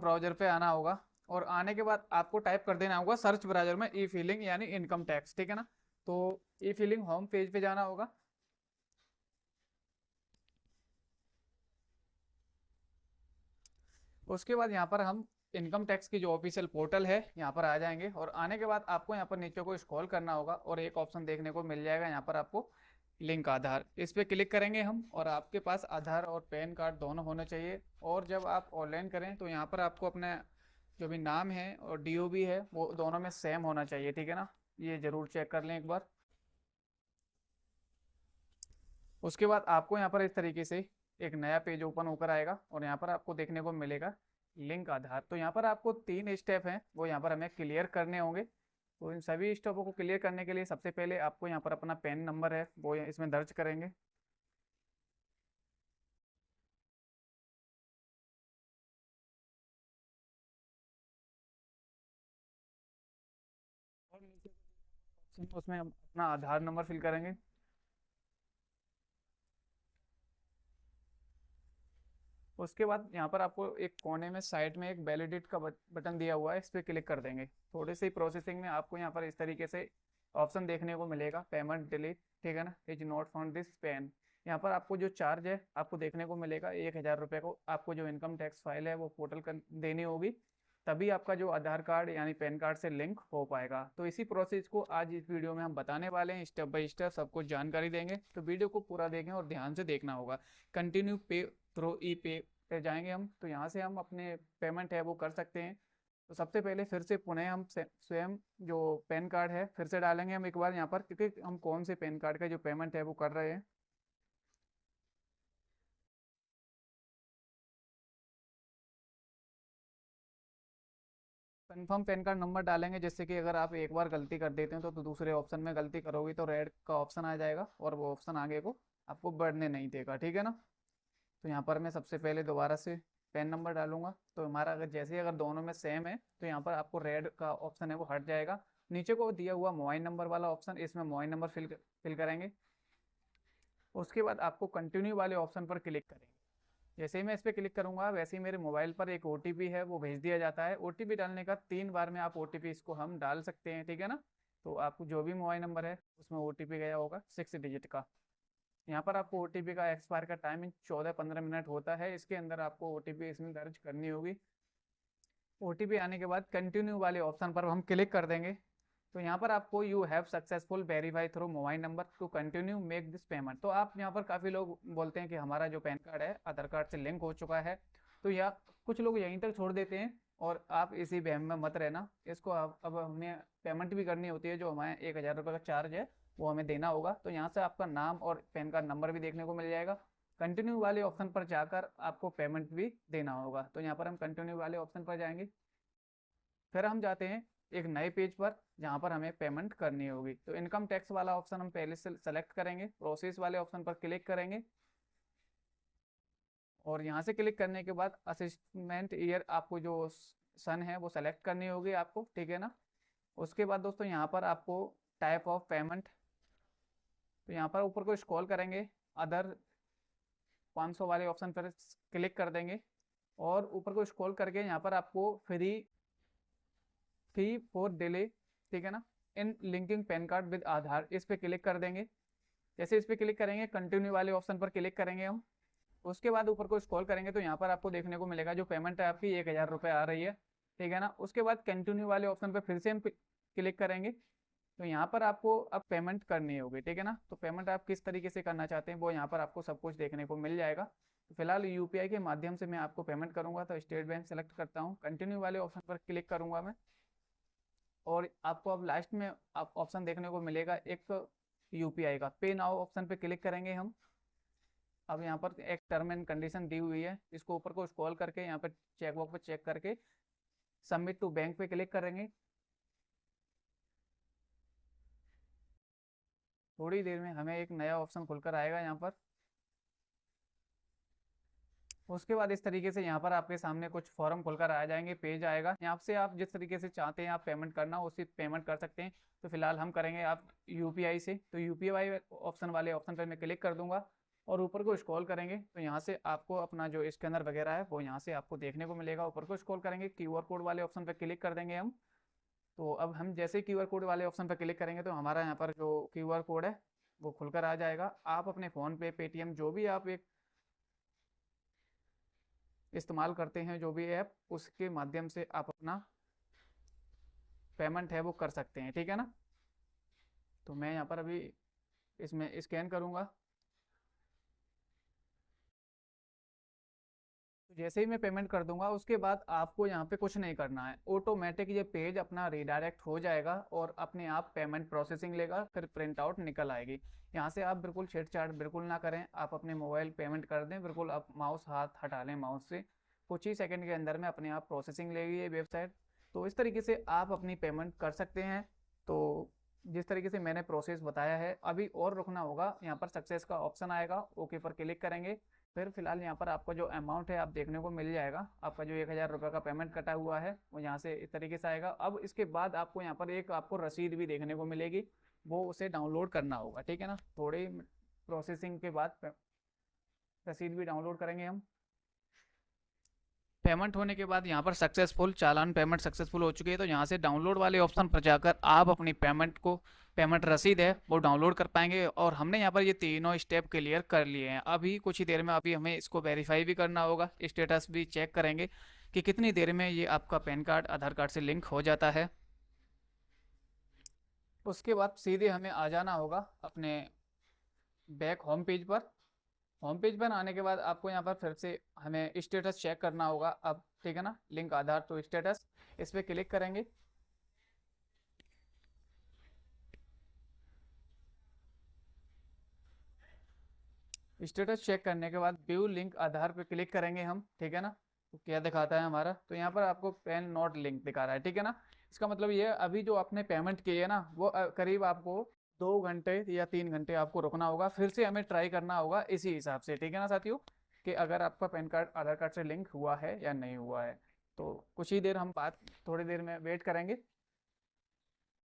Browser पे आना होगा और आने के बाद आपको टाइप कर देना होगा सर्च ब्राउजर में ई फिलिंग यानी इनकम टैक्स, ठीक है ना। तो ई फिलिंग होम पेज पे जाना होगा। उसके बाद यहाँ पर हम इनकम टैक्स की जो ऑफिशियल पोर्टल है यहाँ पर आ जाएंगे और आने के बाद आपको यहाँ पर नीचे को स्क्रॉल करना होगा और एक ऑप्शन देखने को मिल जाएगा यहाँ पर आपको लिंक आधार, इस पे क्लिक करेंगे हम और आपके पास आधार और पैन कार्ड दोनों होने चाहिए। और जब आप ऑनलाइन करें तो यहाँ पर आपको अपना जो भी नाम है और डीओबी है वो दोनों में सेम होना चाहिए, ठीक है ना। ये जरूर चेक कर लें एक बार। उसके बाद आपको यहाँ पर इस तरीके से एक नया पेज ओपन होकर आएगा और यहाँ पर आपको देखने को मिलेगा लिंक आधार। तो यहाँ पर आपको 3 स्टेप हैं वो यहाँ पर हमें क्लियर करने होंगे। तो इन सभी स्टेपों को क्लियर करने के लिए सबसे पहले आपको यहाँ पर अपना पैन नंबर है वो इसमें दर्ज करेंगे। और नीचे उसमें हम अपना आधार नंबर फिल करेंगे। उसके बाद यहाँ पर आपको एक कोने में साइड में एक वैलिडेट का बटन दिया हुआ है, इस पर क्लिक कर देंगे। थोड़ी सी प्रोसेसिंग में आपको यहाँ पर इस तरीके से ऑप्शन देखने को मिलेगा पेमेंट डिलीट, ठीक है ना, is not found this pen. यहाँ पर आपको जो चार्ज है आपको देखने को मिलेगा 1,000 रुपये को आपको जो इनकम टैक्स फाइल है वो पोर्टल कर देनी होगी, तभी आपका जो आधार कार्ड यानी पैन कार्ड से लिंक हो पाएगा। तो इसी प्रोसेस को आज इस वीडियो में हम बताने वाले हैं, स्टेप बाय स्टेप सब कुछ जानकारी देंगे। तो वीडियो को पूरा देखें और ध्यान से देखना होगा। कंटिन्यू पे थ्रो ई पे पे जाएंगे हम, तो यहाँ से हम अपने पेमेंट है वो कर सकते हैं। तो सबसे पहले फिर से पुनः हम स्वयं जो पैन कार्ड है फिर से डालेंगे हम एक बार यहाँ पर, क्योंकि हम कौन से पैन कार्ड का जो पेमेंट है वो कर रहे हैं। कंफर्म पैन कार्ड नंबर डालेंगे, जिससे कि अगर आप एक बार गलती कर देते हैं तो दूसरे ऑप्शन में गलती करोगे तो रेड का ऑप्शन आ जाएगा और वो ऑप्शन आगे को आपको बढ़ने नहीं देगा, ठीक है ना। तो यहाँ पर मैं सबसे पहले दोबारा से पैन नंबर डालूंगा। तो हमारा अगर जैसे ही अगर दोनों में सेम है तो यहाँ पर आपको रेड का ऑप्शन है वो हट जाएगा। नीचे को दिया हुआ मोबाइल नंबर वाला ऑप्शन, इसमें मोबाइल नंबर फिल करेंगे। उसके बाद आपको कंटिन्यू वाले ऑप्शन पर क्लिक करेंगे। जैसे ही मैं इस पर क्लिक करूंगा वैसे ही मेरे मोबाइल पर एक ओटीपी है वो भेज दिया जाता है। ओटीपी डालने का 3 बार में आप ओटीपी इसको हम डाल सकते हैं, ठीक है ना। तो आपको जो भी मोबाइल नंबर है उसमें ओटीपी गया होगा 6 डिजिट का। यहाँ पर आपको ओटीपी का एक्सपायर का टाइमिंग 14-15 मिनट होता है, इसके अंदर आपको ओटीपी इसमें दर्ज करनी होगी। ओटीपी आने के बाद कंटिन्यू वाले ऑप्शन पर हम क्लिक कर देंगे। तो यहाँ पर आपको you have successful verify through mobile number two continue make this payment. तो आप यहाँ पर काफ़ी लोग बोलते हैं कि हमारा जो पैन कार्ड है आधार कार्ड से लिंक हो चुका है, तो या कुछ लोग यहीं तक छोड़ देते हैं। और आप इसी बहम में मत रहना, इसको अब हमें पेमेंट भी करनी होती है, जो हमारे 1,000 रुपये का चार्ज है वो हमें देना होगा। तो यहाँ से आपका नाम और पैन कार्ड नंबर भी देखने को मिल जाएगा। कंटिन्यू वाले ऑप्शन पर जाकर आपको पेमेंट भी देना होगा। तो यहाँ पर हम कंटिन्यू वाले ऑप्शन पर जाएंगे। फिर हम जाते हैं एक नए पेज पर जहाँ पर हमें पेमेंट करनी होगी। तो इनकम टैक्स वाला ऑप्शन हम पहले से सेलेक्ट करेंगे, प्रोसेस वाले ऑप्शन पर क्लिक करेंगे और यहाँ से क्लिक करने के बाद असेसमेंट ईयर आपको जो सन है वो सेलेक्ट करनी होगी आपको, ठीक है ना। उसके बाद दोस्तों यहाँ पर आपको टाइप ऑफ पेमेंट, तो यहाँ पर ऊपर को स्क्रॉल करेंगे, अदर 500 वाले ऑप्शन पर क्लिक कर देंगे और ऊपर को स्क्रॉल करके यहाँ पर आपको फी फॉर डिले, ठीक है ना, इन लिंकिंग पैन कार्ड विद आधार, इस पे क्लिक कर देंगे। जैसे इस पे क्लिक करेंगे कंटिन्यू वाले ऑप्शन पर क्लिक करेंगे हम। उसके बाद ऊपर को स्क्रॉल करेंगे तो यहाँ पर आपको देखने को मिलेगा जो पेमेंट है आपकी 1,000 रुपये आ रही है, ठीक है ना। उसके बाद कंटिन्यू वाले ऑप्शन पर फिर से हम क्लिक करेंगे। तो यहाँ पर आपको अब पेमेंट करनी होगी, ठीक है ना। तो पेमेंट आप किस तरीके से करना चाहते हैं वो यहाँ पर आपको सब कुछ देखने को मिल जाएगा। तो फिलहाल यूपीआई के माध्यम से मैं आपको पेमेंट करूँगा, तो स्टेट बैंक सेलेक्ट करता हूँ, कंटिन्यू वाले ऑप्शन पर क्लिक करूँगा मैं। और आपको अब लास्ट में आप ऑप्शन देखने को मिलेगा एक यूपीआई का, पे नाउ ऑप्शन पे क्लिक करेंगे हम। अब यहाँ पर एक टर्म एंड कंडीशन दी हुई है, इसको ऊपर को स्क्रॉल करके यहाँ पर चेक बॉक्स पे चेक करके सबमिट टू बैंक पे क्लिक करेंगे। थोड़ी देर में हमें एक नया ऑप्शन खुलकर आएगा यहाँ पर। उसके बाद इस तरीके से यहाँ पर आपके सामने कुछ फॉर्म खुलकर आ जाएंगे, पेज आएगा, यहाँ से आप जिस तरीके से चाहते हैं आप पेमेंट करना उसी पेमेंट कर सकते हैं। तो फिलहाल हम करेंगे आप यूपीआई से, तो यूपीआई ऑप्शन वाले ऑप्शन पर मैं क्लिक कर दूंगा और ऊपर को स्क्रॉल करेंगे तो यहाँ से आपको अपना जो स्कैनर वगैरह है वो यहाँ से आपको देखने को मिलेगा। ऊपर को स्क्रॉल करेंगे, क्यूआर कोड वाले ऑप्शन पर क्लिक कर देंगे हम। तो अब हम जैसे क्यूआर कोड वाले ऑप्शन पर क्लिक करेंगे तो हमारा यहाँ पर जो क्यूआर कोड है वो खुलकर आ जाएगा। आप अपने फ़ोन पे, पेटीएम, जो भी आप एक इस्तेमाल करते हैं, जो भी ऐप, उसके माध्यम से आप अपना पेमेंट है वो कर सकते हैं, ठीक है ना। तो मैं यहाँ पर अभी इसमें स्कैन करूँगा। तो जैसे ही मैं पेमेंट कर दूंगा उसके बाद आपको यहाँ पे कुछ नहीं करना है, ऑटोमेटिक ये पेज अपना रीडायरेक्ट हो जाएगा और अपने आप पेमेंट प्रोसेसिंग लेगा, फिर प्रिंट आउट निकल आएगी। यहाँ से आप बिल्कुल छेड़छाड़ बिल्कुल ना करें, आप अपने मोबाइल पेमेंट कर दें बिल्कुल, आप माउस हाथ हटा लें माउस से, कुछ ही सेकंड के अंदर में अपने आप प्रोसेसिंग लेगी ये वेबसाइट। तो इस तरीके से आप अपनी पेमेंट कर सकते हैं। तो जिस तरीके से मैंने प्रोसेस बताया है, अभी और रुकना होगा, यहाँ पर सक्सेस का ऑप्शन आएगा, ओके पर क्लिक करेंगे। फिर फिलहाल यहाँ पर आपका जो अमाउंट है आप देखने को मिल जाएगा, आपका जो 1000 रुपये का पेमेंट कटा हुआ है वो यहाँ से इस तरीके से आएगा। अब इसके बाद आपको यहाँ पर एक आपको रसीद भी देखने को मिलेगी, वो उसे डाउनलोड करना होगा, ठीक है ना। थोड़ी प्रोसेसिंग के बाद रसीद भी डाउनलोड करेंगे हम। पेमेंट होने के बाद यहाँ पर सक्सेसफुल, चालान पेमेंट सक्सेसफुल हो चुकी है, तो यहाँ से डाउनलोड वाले ऑप्शन पर जाकर आप अपनी पेमेंट को, पेमेंट रसीद है वो डाउनलोड कर पाएंगे। और हमने यहाँ पर ये तीनों स्टेप क्लियर कर लिए हैं। अभी कुछ ही देर में अभी हमें इसको वेरीफाई भी करना होगा, स्टेटस भी चेक करेंगे कि कितनी देर में ये आपका पैन कार्ड आधार कार्ड से लिंक हो जाता है। उसके बाद सीधे हमें आ जाना होगा अपने बैक होम पेज पर। होम पेज पर आने के बाद आपको यहाँ पर फिर से हमें स्टेटस चेक करना होगा अब, ठीक है ना। लिंक आधार टू स्टेटस, इस पर क्लिक करेंगे। स्टेटस चेक करने के बाद व्यू लिंक आधार पे क्लिक करेंगे हम, ठीक है ना। तो क्या दिखाता है हमारा, तो यहाँ पर आपको पैन नॉट लिंक दिखा रहा है, ठीक है ना। इसका मतलब ये अभी जो आपने पेमेंट की है ना वो करीब आपको 2 घंटे या 3 घंटे आपको रुकना होगा, फिर से हमें ट्राई करना होगा इसी हिसाब से, ठीक है ना साथियों, कि अगर आपका पैन कार्ड आधार कार्ड से लिंक हुआ है या नहीं हुआ है। तो कुछ ही देर हम बात, थोड़ी देर में वेट करेंगे।